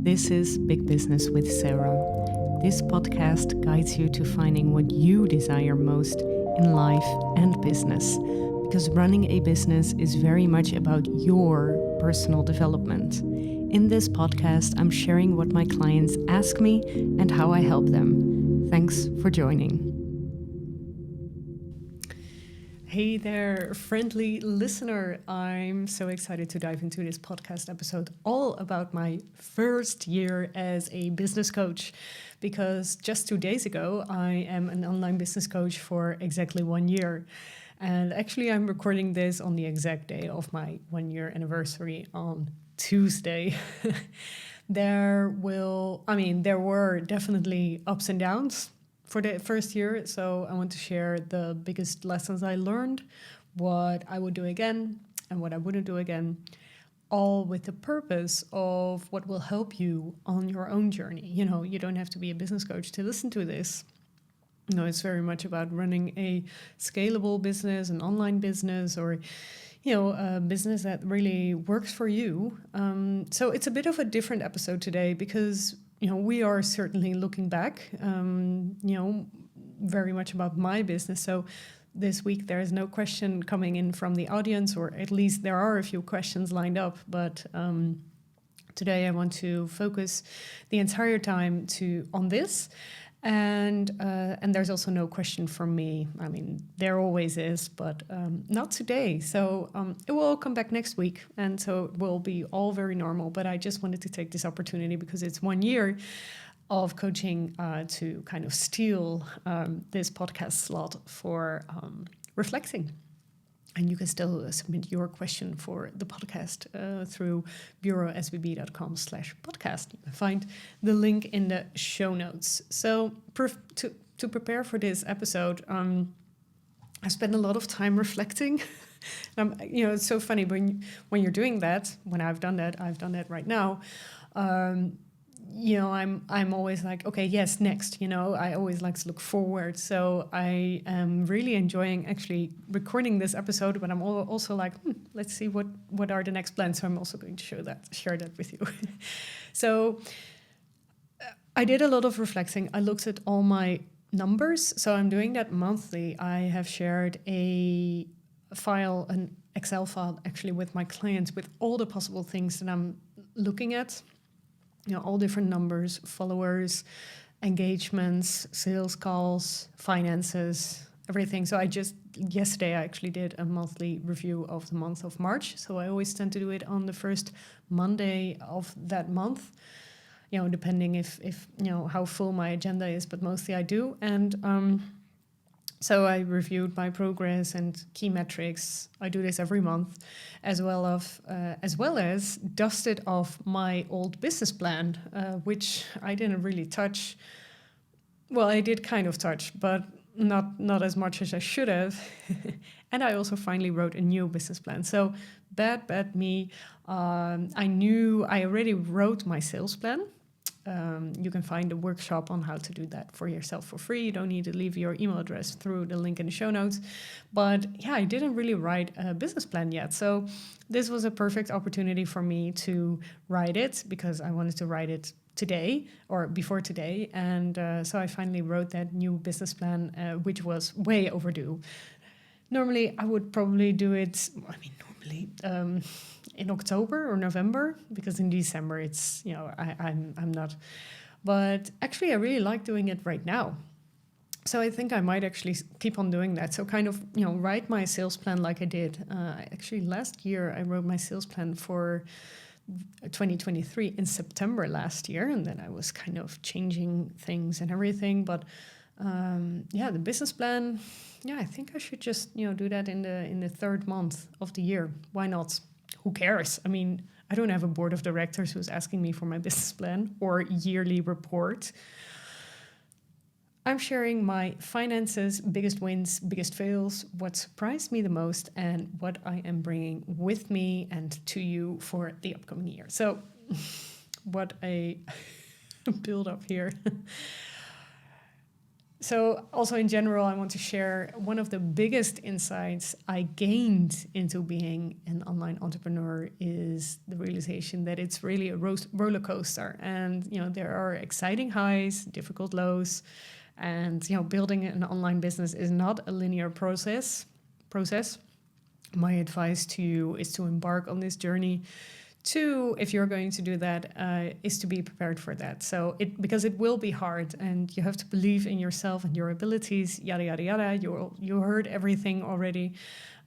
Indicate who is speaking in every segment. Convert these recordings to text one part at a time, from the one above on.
Speaker 1: This is Big Business with Sarah. This podcast guides you to finding what you desire most in life and business, because running a business is very much about your personal development. In this podcast, I'm sharing what my clients ask me and how I help them. Thanks for joining. Hey there, friendly listener. I'm so excited to dive into this podcast episode all about my first year as a business coach, because just 2 days ago, I am an online business coach for exactly 1 year. And actually, I'm recording this on the exact day of my 1 year anniversary on Tuesday. There were definitely ups and downs for the first year. So I want to share the biggest lessons I learned, what I would do again and what I wouldn't do again, all with the purpose of what will help you on your own journey. You know, you don't have to be a business coach to listen to this. No, it's very much about running a scalable business, an online business, or a business that really works for you. So it's a bit of a different episode today because we are certainly looking back, very much about my business. So this week there is no question coming in from the audience, or at least there are a few questions lined up. But today I want to focus the entire time on this. And there's also no question from me. I mean, there always is, but not today. So it will come back next week. And so it will be all very normal. But I just wanted to take this opportunity because it's 1 year of coaching to kind of steal this podcast slot for reflecting. And you can still submit your question for the podcast through bureausbb.com/podcast. You can find the link in the show notes. So to prepare for this episode, I spent a lot of time reflecting. It's so funny when you're doing that. When I've done that right now. I'm always like, okay, yes, next. I always like to look forward. So I am really enjoying actually recording this episode, but I'm also like, let's see what are the next plans. So I'm also going to share that with you. So I did a lot of reflecting. I looked at all my numbers. So I'm doing that monthly. I have shared an Excel file actually with my clients with all the possible things that I'm looking at. All different numbers, followers, engagements, sales calls, finances, everything. So yesterday I actually did a monthly review of the month of March. So I always tend to do it on the first Monday of that month, depending if how full my agenda is, but mostly I do. And so I reviewed my progress and key metrics. I do this every month, as well as dusted off my old business plan, which I didn't really touch. Well, I did kind of touch, but not as much as I should have. And I also finally wrote a new business plan. So bad me. I already wrote my sales plan. You can find a workshop on how to do that for yourself for free. You don't need to leave your email address through the link in the show notes. But yeah, I didn't really write a business plan yet. So this was a perfect opportunity for me to write it, because I wanted to write it today or before today. And so I finally wrote that new business plan, which was way overdue. Normally, I would probably do it, in October or November, because in December it's, I'm not. But actually, I really like doing it right now. So I think I might actually keep on doing that. So kind of, write my sales plan like I did. Actually, last year, I wrote my sales plan for 2023 in September last year. And then I was kind of changing things and everything. But the business plan, I think I should just, do that in the third month of the year. Why not? Who cares? I mean, I don't have a board of directors who's asking me for my business plan or yearly report. I'm sharing my finances, biggest wins, biggest fails, what surprised me the most, and what I am bringing with me and to you for the upcoming year. So what a build up here. So also in general, I want to share one of the biggest insights I gained into being an online entrepreneur is the realization that it's really a roller coaster. And, there are exciting highs, difficult lows. And, building an online business is not a linear process. My advice to you is to embark on this journey. Two, if you're going to do that, is to be prepared for that. So because it will be hard, and you have to believe in yourself and your abilities. Yada yada yada. You heard everything already.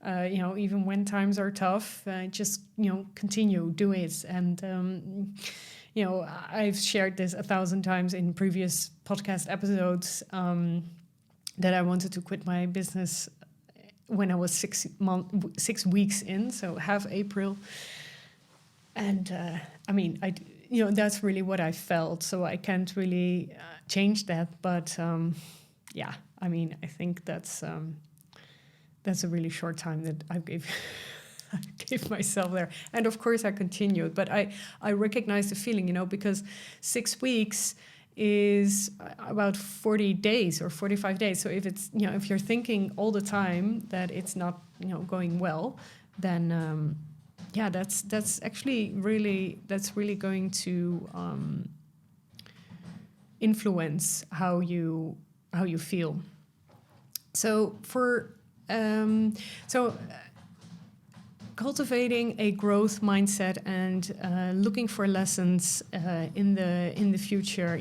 Speaker 1: Even when times are tough, just continue, do it. And I've shared this 1,000 times in previous podcast episodes that I wanted to quit my business when I was 6 weeks in, so half April. And that's really what I felt. So I can't really change that. But I think that's a really short time that I gave myself there. And of course I continued, but I recognize the feeling, because 6 weeks is about 40 days or 45 days. So if it's, if you're thinking all the time that it's not, going well, then that's actually really going to influence how you feel. So cultivating a growth mindset and looking for lessons in the future,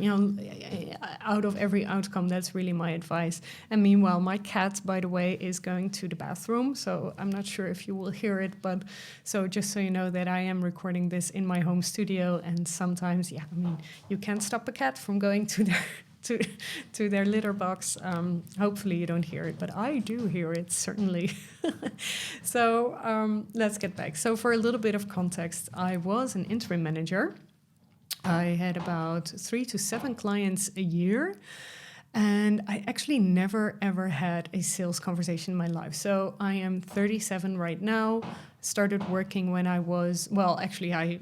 Speaker 1: out of every outcome. That's really my advice. And meanwhile, my cat, by the way, is going to the bathroom, so I'm not sure if you will hear it, but so just so you know that I am recording this in my home studio, and sometimes, you can't stop a cat from going to their to their litter box. Hopefully you don't hear it, but I do hear it, certainly. So let's get back. So for a little bit of context, I was an interim manager. I had about 3 to 7 clients a year. And I actually never, ever had a sales conversation in my life. So I am 37 right now. Started working when I was, I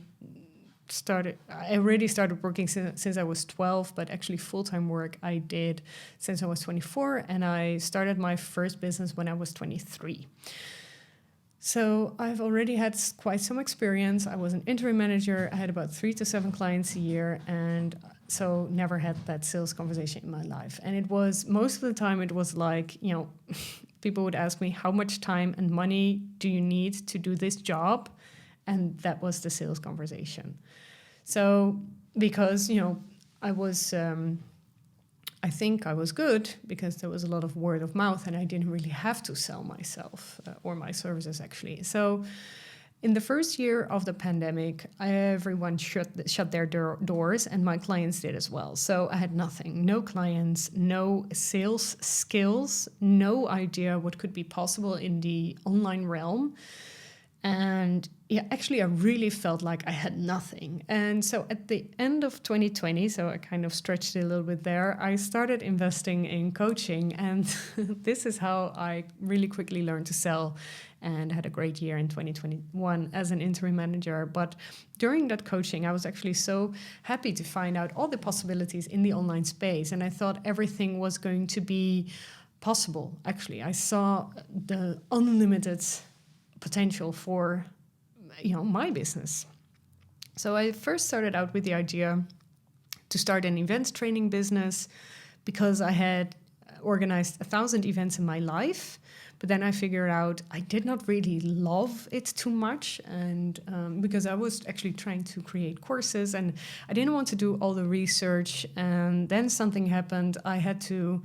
Speaker 1: already started working since I was 12, but actually full-time work I did since I was 24, and I started my first business when I was 23. So I've already had quite some experience. I was an interim manager. I had about 3 to 7 clients a year, and so never had that sales conversation in my life. And it was, most of the time, it was like, people would ask me, how much time and money do you need to do this job? And that was the sales conversation. So because, I think I was good because there was a lot of word of mouth and I didn't really have to sell myself or my services, actually. So in the first year of the pandemic, everyone shut their doors, and my clients did as well. So I had nothing, no clients, no sales skills, no idea what could be possible in the online realm. And actually, I really felt like I had nothing. And so at the end of 2020, so I kind of stretched it a little bit there, I started investing in coaching. And this is how I really quickly learned to sell and had a great year in 2021 as an interim manager. But during that coaching, I was actually so happy to find out all the possibilities in the online space. And I thought everything was going to be possible. Actually, I saw the unlimited potential for my business. So I first started out with the idea to start an events training business because I had organized 1,000 events in my life, but then I figured out I did not really love it too much, and because I was actually trying to create courses and I didn't want to do all the research, and then something happened. I had to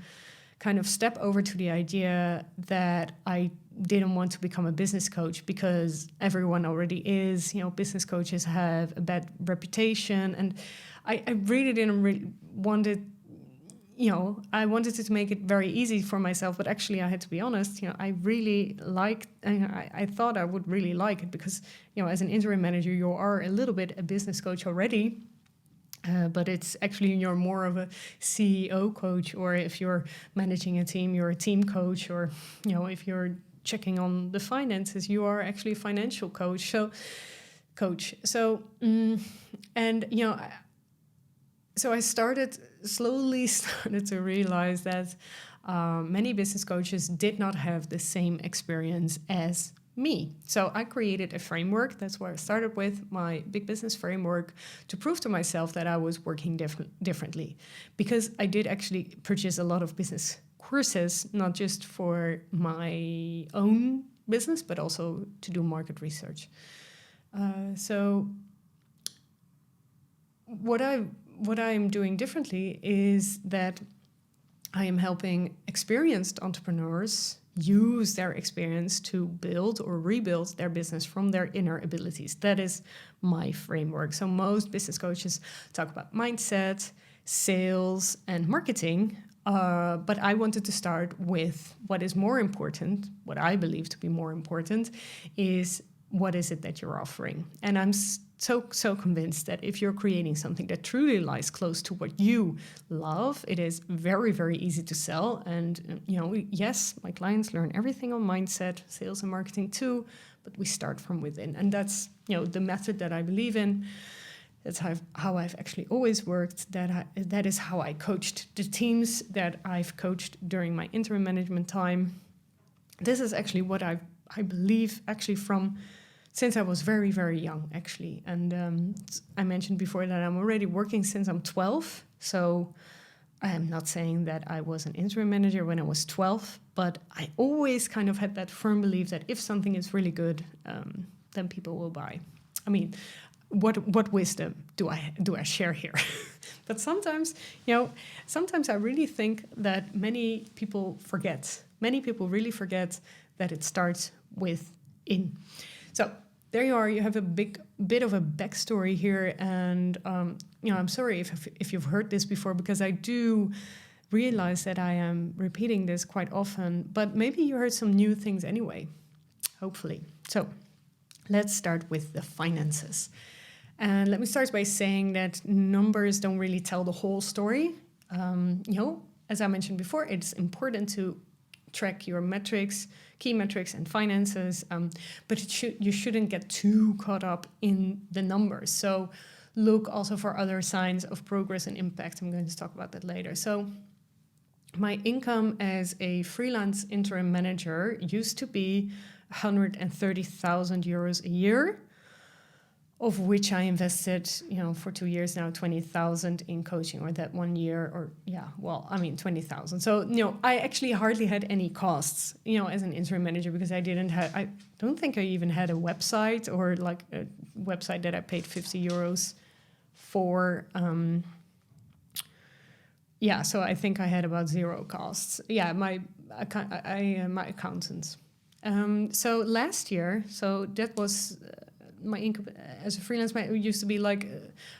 Speaker 1: kind of step over to the idea that I didn't want to become a business coach because everyone already is. Business coaches have a bad reputation, and I really didn't want it. I wanted to make it very easy for myself, but actually I had to be honest. I really liked, I thought I would really like it because, as an interim manager, you are a little bit a business coach already. But it's actually, you're more of a CEO coach, or if you're managing a team, you're a team coach, or, if you're checking on the finances, you are actually a financial coach. So, so I slowly started to realize that many business coaches did not have the same experience as me. So I created a framework. That's where I started with my big business framework to prove to myself that I was working differently. Because I did actually purchase a lot of business courses, not just for my own business, but also to do market research. So what I'm doing differently is that I am helping experienced entrepreneurs use their experience to build or rebuild their business from their inner abilities. That is my framework. So most business coaches talk about mindset, sales, and marketing. But I wanted to start with what is more important, what I believe to be more important, is what is it that you're offering? And I'm so convinced that if you're creating something that truly lies close to what you love, it is very, very easy to sell. And, yes, my clients learn everything on mindset, sales and marketing too, but we start from within. And that's, the method that I believe in. That's how I've actually always worked. That is how I coached the teams that I've coached during my interim management time. This is actually what I believe actually since I was very, very young, actually. And I mentioned before that I'm already working since I'm 12. So I am not saying that I was an interim manager when I was 12, but I always kind of had that firm belief that if something is really good, then people will buy. I mean, what wisdom do I share here? But sometimes I really think that many people really forget that it starts with in. So there you are. You have a bit of a backstory here, and I'm sorry if you've heard this before, because I do realize that I am repeating this quite often. But maybe you heard some new things anyway, hopefully. So let's start with the finances, and let me start by saying that numbers don't really tell the whole story. As I mentioned before, it's important to track your metrics, key metrics and finances, but you shouldn't get too caught up in the numbers. So look also for other signs of progress and impact. I'm going to talk about that later. So my income as a freelance interim manager used to be 130,000 euros a year, of which I invested, for 2 years now, 20,000 in coaching, or that 1 year, 20,000. So, I actually hardly had any costs, as an interim manager, because I don't think I even had a website, or like a website that I paid 50 euros for. So I think I had about zero costs. Yeah, my accountants. So last year, that was my income as a freelance used to be like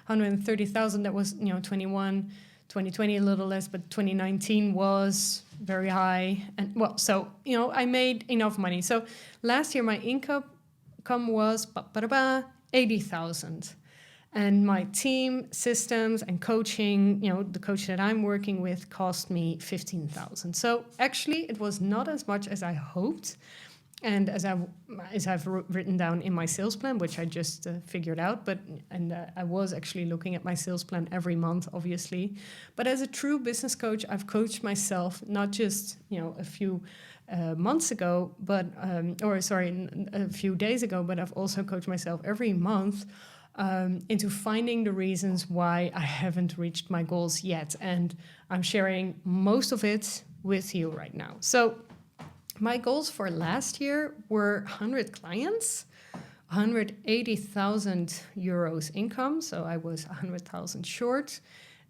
Speaker 1: 130,000. That was 2020 a little less, but 2019 was very high. And I made enough money. So last year my income was 80,000. And my team, systems, and coaching, the coach that I'm working with, cost me 15,000. So actually, it was not as much as I hoped, and as I've written down in my sales plan, which I just figured out. I was actually looking at my sales plan every month, obviously. But as a true business coach, I've coached myself not just a few months ago, a few days ago, but I've also coached myself every month. Into finding the reasons why I haven't reached my goals yet. And I'm sharing most of it with you right now. So my goals for last year were 100 clients, 180,000 euros income. So I was 100,000 short.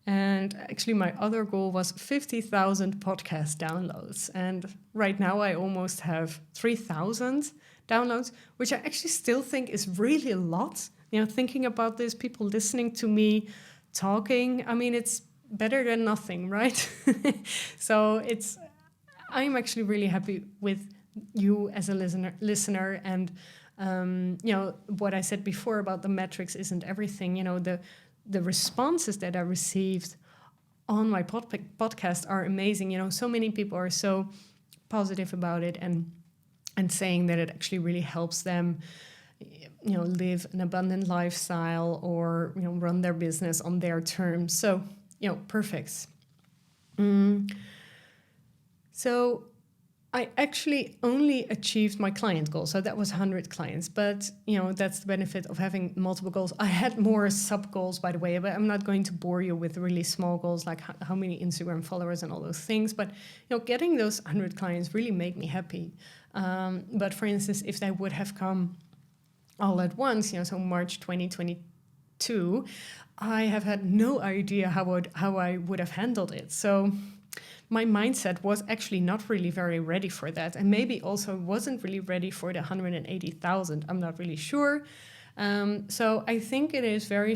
Speaker 1: And actually my other goal was 50,000 podcast downloads. And right now I almost have 3,000 downloads, which I actually still think is really a lot. Thinking about this, people listening to me talking, I mean, it's better than nothing, right? So I'm actually really happy with you as a listener. And, what I said before about the metrics isn't everything. The responses that I received on my podcast are amazing. So many people are so positive about it and saying that it actually really helps them live an abundant lifestyle, or run their business on their terms. So, perfect. So I actually only achieved my client goal. So that was 100 clients. But, that's the benefit of having multiple goals. I had more sub goals, by the way, but I'm not going to bore you with really small goals like how many Instagram followers and all those things. But, getting those 100 clients really made me happy. But for instance, if they would have come all at once, so March 2022, I have had no idea how I would have handled it. So my mindset was actually not really very ready for that, and maybe also wasn't really ready for the 180,000. I'm not really sure. So I think it is very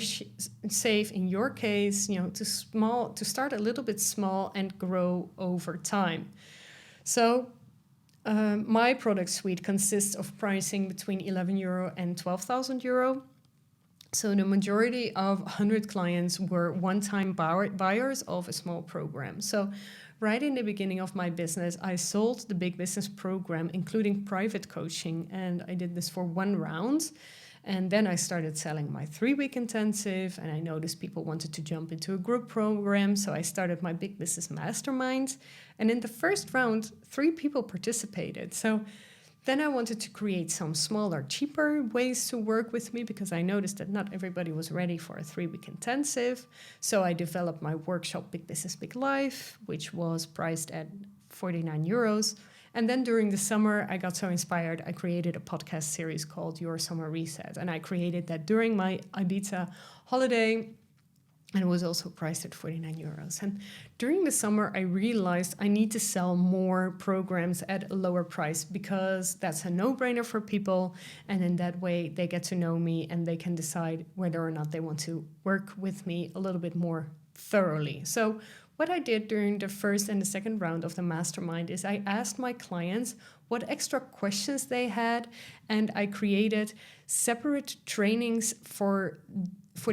Speaker 1: safe in your case, to start a little bit small and grow over time. So my product suite consists of pricing between €11 and €12,000. So the majority of 100 clients were one-time buyers of a small program. So right in the beginning of my business, I sold the Big Business Program, including private coaching, and I did this for 1 round. And then I started selling my 3-week intensive, and I noticed people wanted to jump into a group program, so I started my Big Business Mastermind. And in the first round, 3 people participated. So then I wanted to create some smaller, cheaper ways to work with me, because I noticed that not everybody was ready for a 3-week intensive. So I developed my workshop, Big Business, Big Life, which was priced at €49. And then during the summer, I got so inspired, I created a podcast series called Your Summer Reset. And I created that during my Ibiza holiday, and it was also priced at €49. And during the summer, I realized I need to sell more programs at a lower price, because that's a no-brainer for people. And in that way, they get to know me and they can decide whether or not they want to work with me a little bit more thoroughly. So what I did during the first and the second round of the mastermind is I asked my clients what extra questions they had, and I created separate trainings for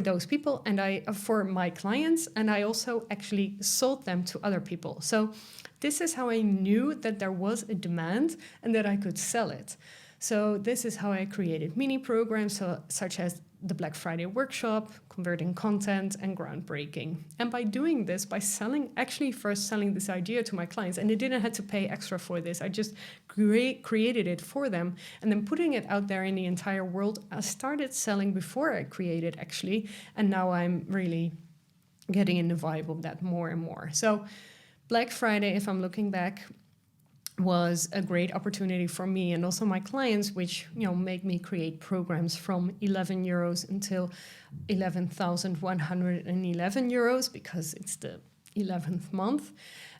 Speaker 1: those people and for my clients, and I also actually sold them to other people. So this is how I knew that there was a demand and that I could sell it. So this is how I created mini programs, such as the Black Friday workshop, converting content, and groundbreaking. And by doing this, by first selling this idea to my clients, and they didn't have to pay extra for this, I just created it for them, and then putting it out there in the entire world. I started selling before I created, actually, and now I'm really getting in the vibe of that more and more. So Black Friday, if I'm looking back, was a great opportunity for me and also my clients, which make me create programs from €11 until €11,111, because it's the 11th month.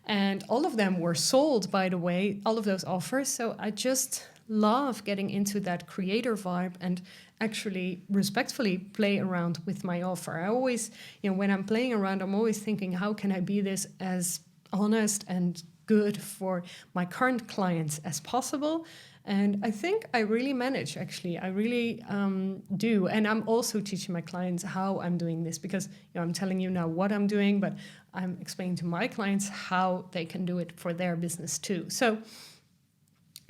Speaker 1: And all of them were sold, by the way, all of those offers. So I just love getting into that creator vibe and actually respectfully play around with my offer. I always, when I'm playing around, I'm always thinking, how can I be this as honest and good for my current clients as possible? And I think I really manage, actually. I really do. And I'm also teaching my clients how I'm doing this, because I'm telling you now what I'm doing, but I'm explaining to my clients how they can do it for their business too. So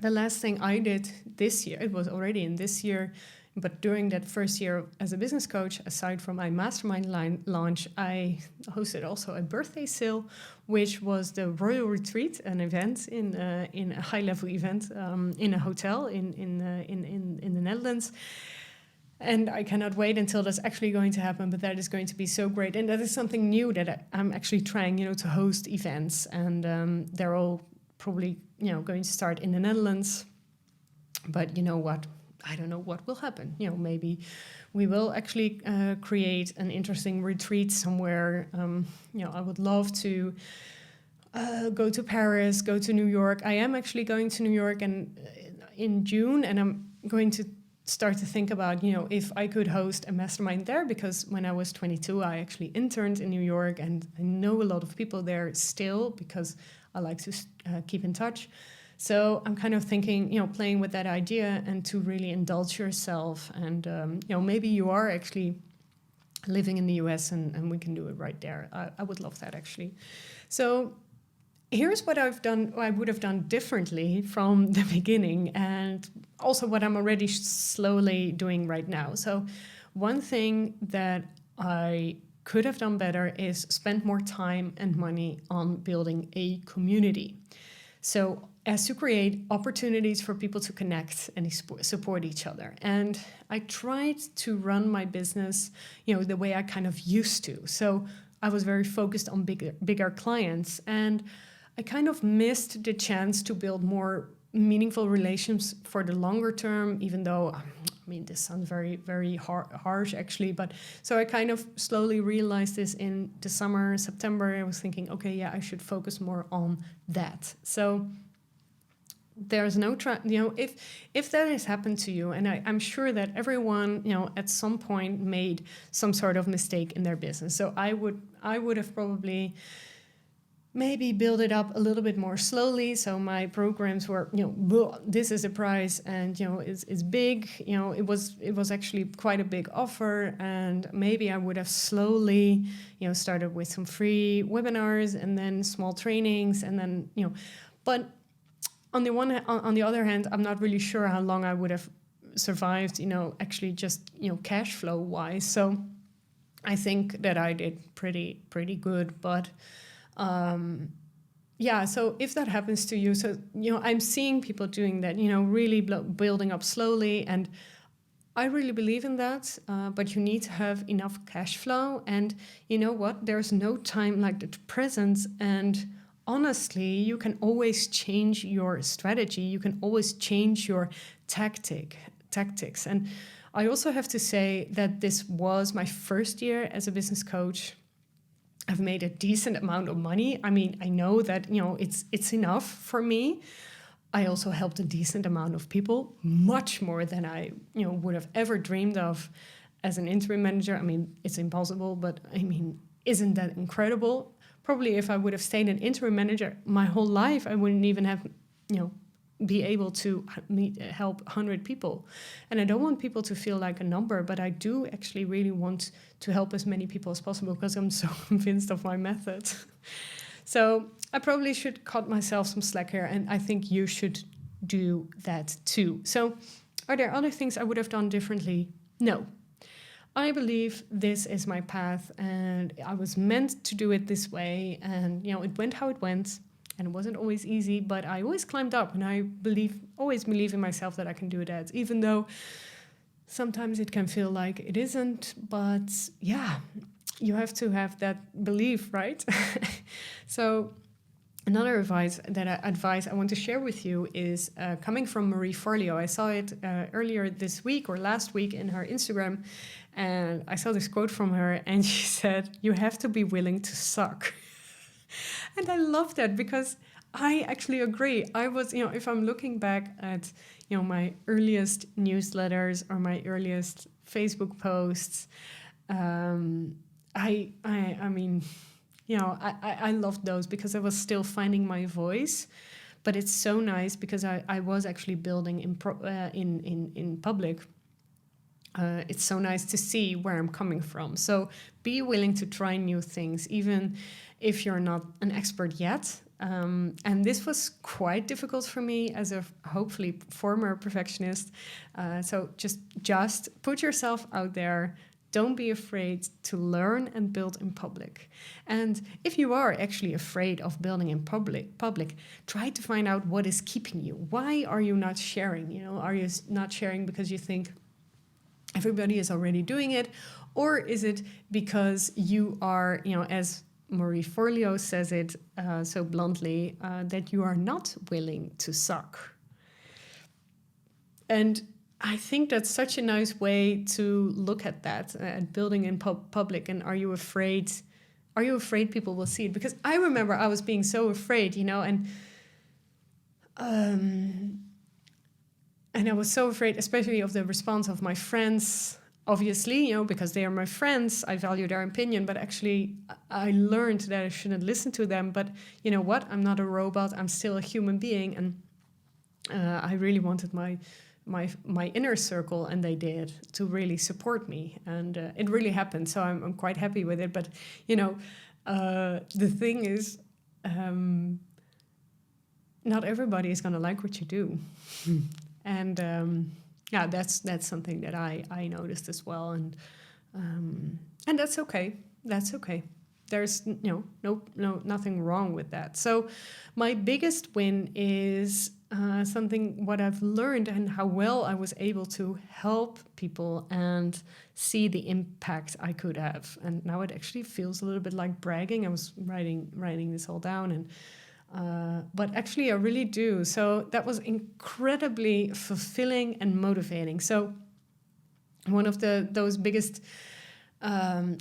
Speaker 1: the last thing I did this year, it was already in this year, but during that first year as a business coach, aside from my mastermind launch, I hosted also a birthday sale, which was the Royal Retreat, an event in a high-level event in a hotel in the Netherlands. And I cannot wait until that's actually going to happen, but that is going to be so great. And that is something new that I'm actually trying, to host events, and they're all probably, going to start in the Netherlands. But you know what? I don't know what will happen. Maybe we will actually create an interesting retreat somewhere. I would love to go to Paris, go to New York. I am actually going to New York in June, and I'm going to start to think about, if I could host a mastermind there, because when I was 22, I actually interned in New York, and I know a lot of people there still, because I like to keep in touch. So I'm kind of thinking, playing with that idea and to really indulge yourself. And, maybe you are actually living in the US and we can do it right there. I would love that, actually. So here's what I would have done differently from the beginning, and also what I'm already slowly doing right now. So one thing that I could have done better is spend more time and money on building a community. So as to create opportunities for people to connect and support each other. And I tried to run my business, the way I kind of used to. So I was very focused on bigger clients, and I kind of missed the chance to build more meaningful relations for the longer term, even though, this sounds very, very harsh actually, but so I kind of slowly realized this in the summer, September. I was thinking, okay, yeah, I should focus more on that. So there's no if that has happened to you, and I'm sure that everyone, at some point made some sort of mistake in their business. So I would have probably maybe build it up a little bit more slowly. So my programs were, this is a price, and it's big. It was actually quite a big offer, and maybe I would have slowly, started with some free webinars and then small trainings, and then but on the other hand, I'm not really sure how long I would have survived, actually just cash flow wise. So I think that I did pretty good, but. So if that happens to you, so, I'm seeing people doing that, really building up slowly. And I really believe in that, but you need to have enough cash flow. And you know what? There's no time like the present. And honestly, you can always change your strategy. You can always change your tactics. And I also have to say that this was my first year as a business coach. I've made a decent amount of money. I know that, it's enough for me. I also helped a decent amount of people, much more than I, would have ever dreamed of as an interim manager. It's impossible, but isn't that incredible? Probably if I would have stayed an interim manager my whole life, I wouldn't even have, be able to help 100 people. And I don't want people to feel like a number, but I do actually really want to help as many people as possible because I'm so convinced of my method. So I probably should cut myself some slack here, and I think you should do that too. So are there other things I would have done differently? No. I believe this is my path, and I was meant to do it this way, and it went how it went. And it wasn't always easy, but I always climbed up, and I always believe in myself that I can do that, even though sometimes it can feel like it isn't. But yeah, you have to have that belief, right? So another advice I want to share with you is coming from Marie Forleo. I saw it earlier this week or last week in her Instagram, and I saw this quote from her, and she said, "You have to be willing to suck." And I love that because I actually agree. I was, if I'm looking back at, my earliest newsletters or my earliest Facebook posts, I loved those because I was still finding my voice. But it's so nice because I was actually building in public. It's so nice to see where I'm coming from. So be willing to try new things, even if you're not an expert yet. And this was quite difficult for me as a hopefully former perfectionist. So just put yourself out there. Don't be afraid to learn and build in public. And if you are actually afraid of building in public, try to find out what is keeping you. Why are you not sharing? Are you not sharing because you think everybody is already doing it? Or is it because you are, as Marie Forleo says it so bluntly, that you are not willing to suck? And I think that's such a nice way to look at that, at building in public. And are you afraid people will see it? Because I remember I was being so afraid, and I was so afraid, especially of the response of my friends, obviously, because they are my friends. I value their opinion, but actually I learned that I shouldn't listen to them. But you know what? I'm not a robot. I'm still a human being. And I really wanted my inner circle, and they did, to really support me. And it really happened. So I'm quite happy with it. But, the thing is, not everybody is going to like what you do. And that's something that I noticed as well. And And that's okay. That's okay. There's nothing wrong with that. So my biggest win is something what I've learned and how well I was able to help people and see the impact I could have. And now it actually feels a little bit like bragging. I was writing this all down, and but actually I really do. So that was incredibly fulfilling and motivating. So one of those biggest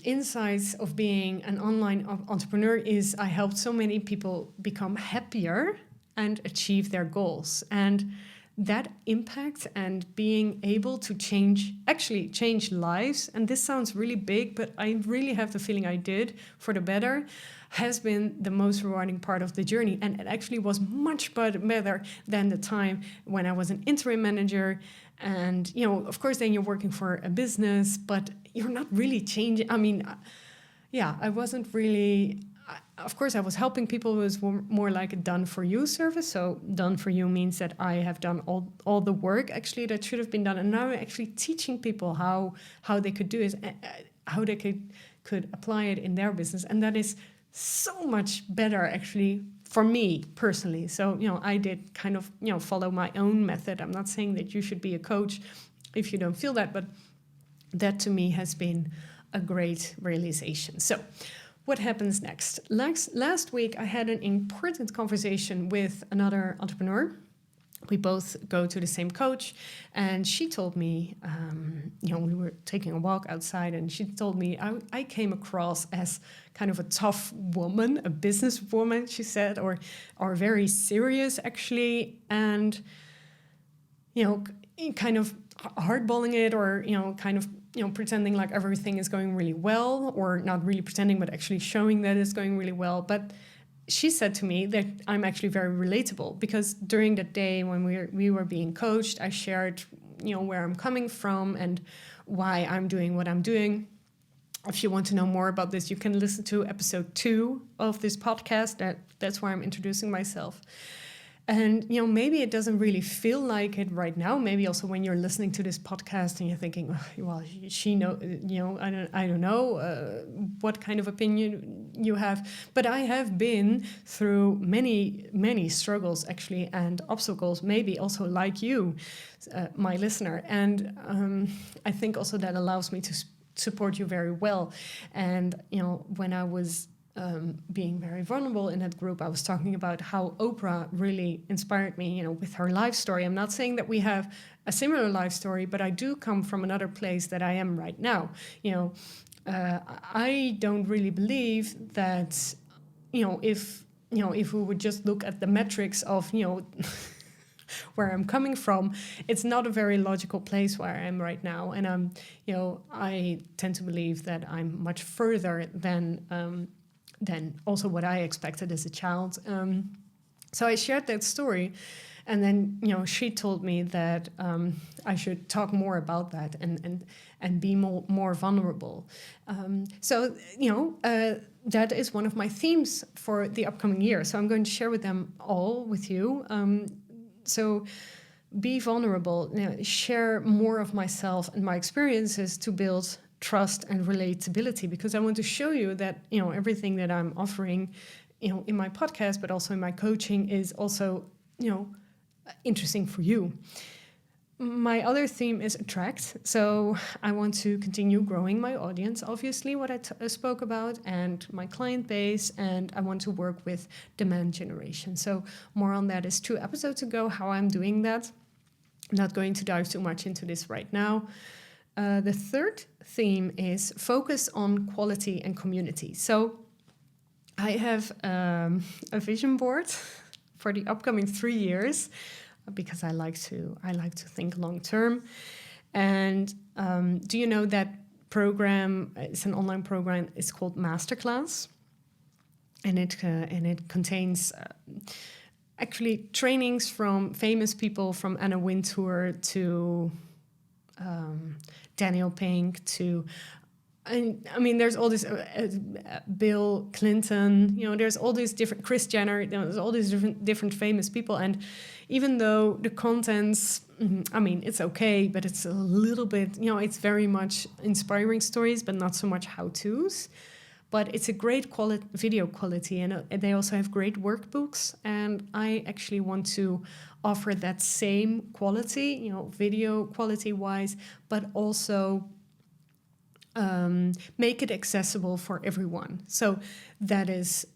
Speaker 1: insights of being an online entrepreneur is I helped so many people become happier and achieve their goals. And that impact and being able to change lives, and this sounds really big, but I really have the feeling I did for the better, has been the most rewarding part of the journey. And it actually was much better than the time when I was an interim manager. And, of course, then you're working for a business, but you're not really changing. I mean, I wasn't really, of course, I was helping people. It was more like a done for you service. So done for you means that I have done all the work actually that should have been done. And now I'm actually teaching people how they could do it, how they could apply it in their business. And that is so much better actually for me personally. So, I did kind of, follow my own method. I'm not saying that you should be a coach if you don't feel that, but that to me has been a great realization. So what happens next? Last week, I had an important conversation with another entrepreneur. We both go to the same coach, and she told me, we were taking a walk outside, and she told me I came across as kind of a tough woman, a business woman, she said, or very serious actually, and kind of hardballing it, or kind of pretending like everything is going really well, or not really pretending, but actually showing that it's going really well. But she said to me that I'm actually very relatable, because during that day when we were being coached, I shared, where I'm coming from and why I'm doing what I'm doing. If you want to know more about this, you can listen to episode 2 of this podcast. That's where I'm introducing myself. And, maybe it doesn't really feel like it right now. Maybe also when you're listening to this podcast and you're thinking, well, she I don't know what kind of opinion you have. But I have been through many, many struggles, actually, and obstacles, maybe also like you, my listener. And I think also that allows me to support you very well. And, when I was being very vulnerable in that group, I was talking about how Oprah really inspired me, with her life story. I'm not saying that we have a similar life story, but I do come from another place that I am right now. I don't really believe that, if we would just look at the metrics of, where I'm coming from, it's not a very logical place where I am right now. And I tend to believe that I'm much further than also what I expected as a child. So I shared that story, and then she told me that I should talk more about that and be more vulnerable. So that is one of my themes for the upcoming year. So I'm going to share them all with you. So be vulnerable, share more of myself and my experiences to build trust and relatability, because I want to show you that everything that I'm offering in my podcast, but also in my coaching, is also interesting for you. My other theme is attract. So I want to continue growing my audience, obviously, what I spoke about, and my client base, and I want to work with demand generation. So more on that is 2 episodes ago, how I'm doing that. I'm not going to dive too much into this right now. The third theme is focus on quality and community. So I have a vision board for the upcoming 3 years, because I like to think long term. And do you know that program? It's an online program. It's called Masterclass, and it contains actually trainings from famous people, from Anna Wintour to Daniel Pink to I mean, there's all this Bill Clinton, there's all these different Kris Jenner, there's all these different famous people, and even though the contents, I mean, it's okay, but it's a little bit, it's very much inspiring stories, but not so much how-tos. But it's a great video quality, and they also have great workbooks. And I actually want to offer that same quality, video quality-wise, but also make it accessible for everyone. So that is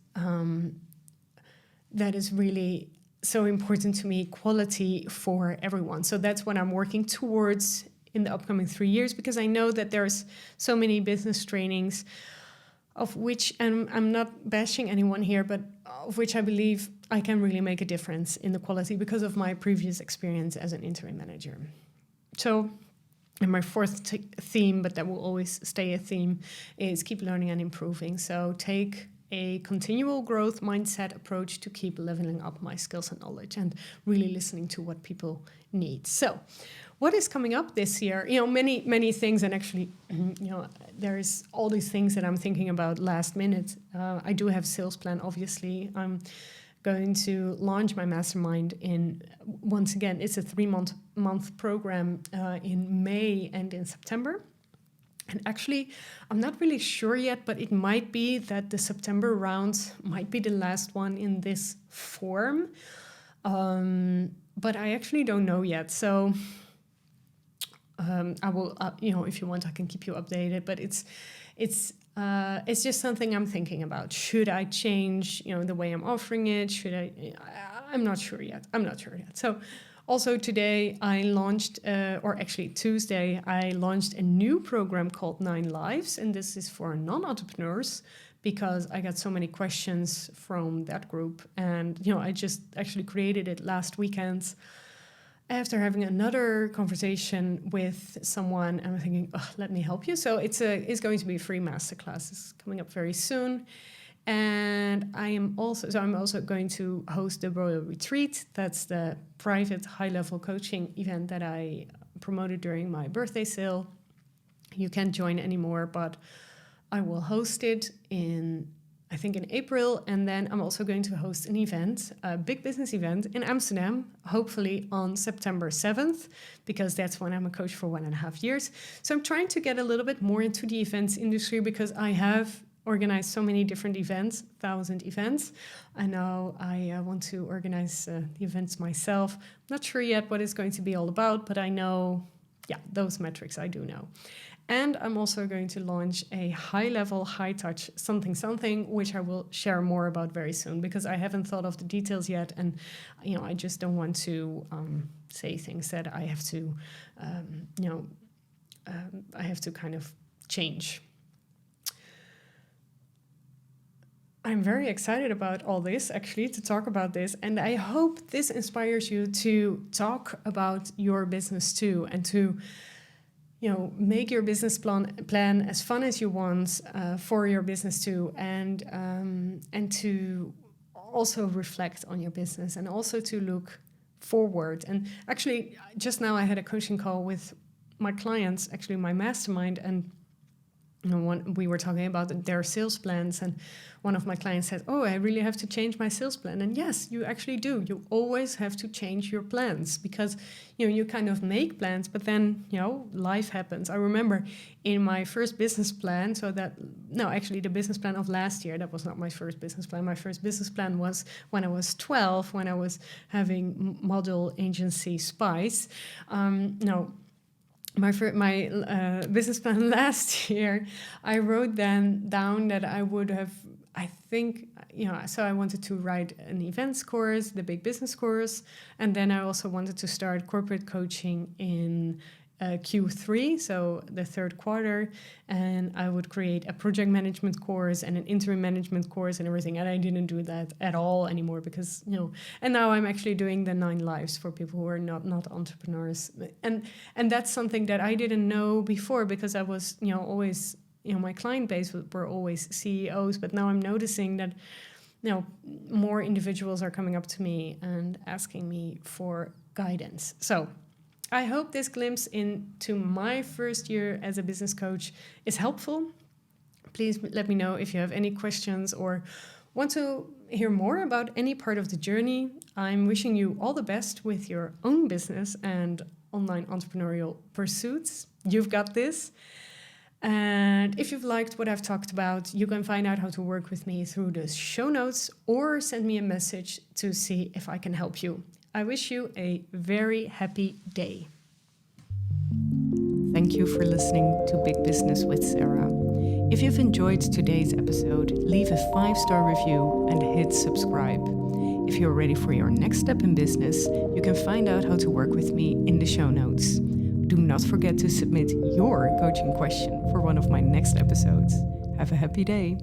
Speaker 1: really so important to me, quality for everyone. So that's what I'm working towards in the upcoming 3 years, because I know that there's so many business trainings of which, and I'm not bashing anyone here, but of which I believe I can really make a difference in the quality because of my previous experience as an interim manager. So, and my fourth theme, but that will always stay a theme, is keep learning and improving. So take a continual growth mindset approach to keep leveling up my skills and knowledge and really listening to what people need. So what is coming up this year? Many things, and actually, there's all these things that I'm thinking about last minute. I do have a sales plan, obviously. I'm going to launch my mastermind once again, it's a 3-month program in May and in September. And actually, I'm not really sure yet, but it might be that the September round might be the last one in this form. But I actually don't know yet. So I will, if you want, I can keep you updated. But it's just something I'm thinking about. Should I change, the way I'm offering it? Should I? I'm not sure yet. So also today I launched, or actually Tuesday, I launched a new program called 9 Lives. And this is for non-entrepreneurs because I got so many questions from that group. And, I just actually created it last weekend after having another conversation with someone, and I'm thinking, let me help you. So it's going to be a free masterclass. It's coming up very soon. And I'm also going to host the Royal Retreat. That's the private high-level coaching event that I promoted during my birthday sale. You can't join anymore, but I will host it in April. And then I'm also going to host an event, a big business event in Amsterdam, hopefully on September 7th, because that's when I'm a coach for 1.5 years. So I'm trying to get a little bit more into the events industry because I have organized so many different events, 1,000 events. I know I want to organize the events myself. I'm not sure yet what it's going to be all about, but I know, those metrics I do know. And I'm also going to launch a high-level, high-touch something, which I will share more about very soon because I haven't thought of the details yet. And, I just don't want to say things that I have to, I have to kind of change. I'm very excited about all this, actually, to talk about this. And I hope this inspires you to talk about your business too and to make your business plan as fun as you want for your business too, and to also reflect on your business and also to look forward. And actually, just now I had a coaching call with my clients, actually my mastermind, and we were talking about their sales plans, and one of my clients said, I really have to change my sales plan. And yes, you actually do. You always have to change your plans because, you kind of make plans, but then, life happens. I remember in my first business plan, the business plan of last year, that was not my first business plan. My first business plan was when I was 12, when I was having model agency Spice. My business plan last year, I wrote then down that I would have, so I wanted to write an events course, the big business course, and then I also wanted to start corporate coaching in Q3, so the third quarter, and I would create a project management course and an interim management course and everything, and I didn't do that at all anymore because, and now I'm actually doing the 9 Lives for people who are not entrepreneurs, and that's something that I didn't know before because I was, always, my client base were always CEOs, but now I'm noticing that, more individuals are coming up to me and asking me for guidance. So I hope this glimpse into my first year as a business coach is helpful. Please let me know if you have any questions or want to hear more about any part of the journey. I'm wishing you all the best with your own business and online entrepreneurial pursuits. You've got this. And if you've liked what I've talked about, you can find out how to work with me through the show notes or send me a message to see if I can help you. I wish you a very happy day. Thank you for listening to Big Business with Sarah. If you've enjoyed today's episode, leave a 5-star review and hit subscribe. If you're ready for your next step in business, you can find out how to work with me in the show notes. Do not forget to submit your coaching question for one of my next episodes. Have a happy day.